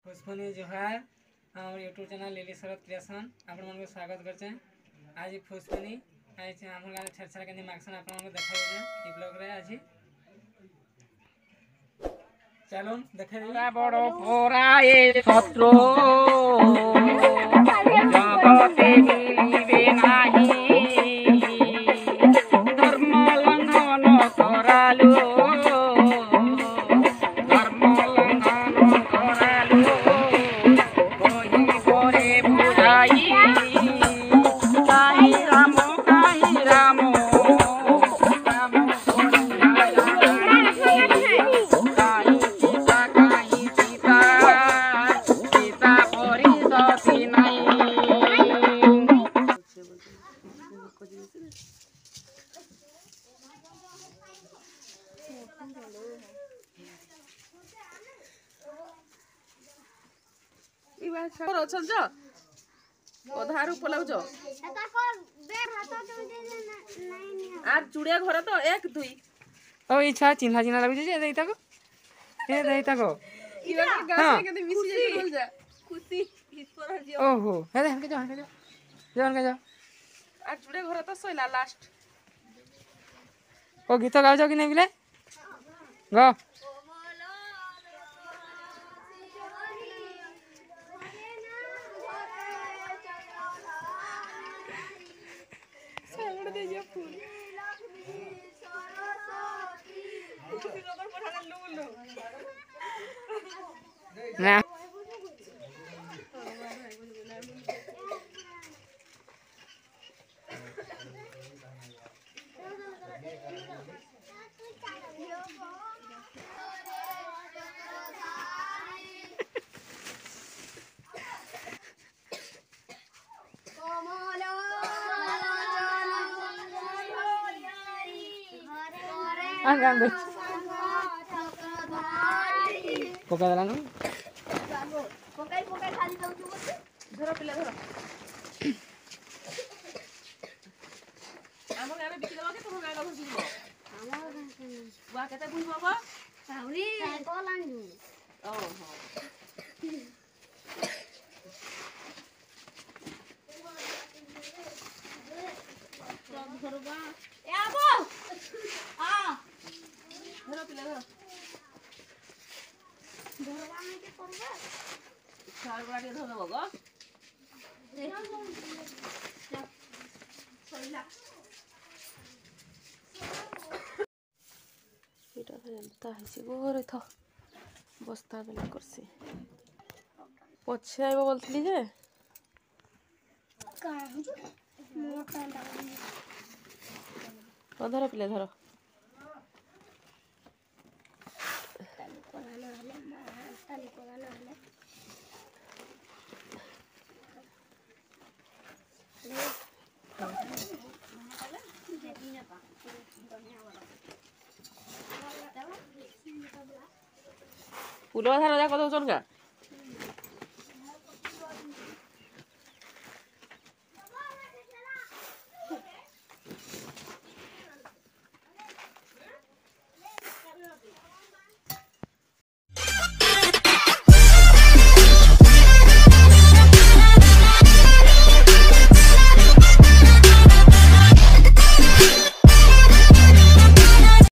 पुष्पनी जोहार और YouTube channel lily शरद creation आपण मन को स्वागत करछे। आज पुष्पनी आज हमर गाँव छरछरा के मार्क्सन आपण मन को देखाइबे ई ब्लॉग रे। आज चलो देखाइबे बड़ो पोराए शत्रु जगते मिलिबे नाही धर्म लंघन करालु आज जुड़िया घर तो एक दुई ओ इच्छा चिन्हा चिन्हा लागु जे देई ताको ए देई ताको इवा गाछ के मिसी जे बोल जा खुशी ईश्वर जी ओहो हे हन के जा आज जुड़िया घर तो सोइला लास्ट ओ गीत गाउ कि नहीं बिले ग ना आंगन पोका दला न पोकाई खाली जाऊ तू धरो पिला धरो हम गाने बिकी दवा के तुम गाने का बुझबो वा केते बुझबो गो साउरी कोलांजू ओहो धरबा ए आबो हां धरो पिला धरो धरबा में के करबा चार बड़ा के धरो गो सोइला এটা যেনতা হইছে গোরে থ বস্তা বেলা করছি পছে আইব বলতলি যে কাজু মোটা লাগি ধরো পিলে ধরো তালি কোলানো হলে ফুল ধারা যা কত ওজন কা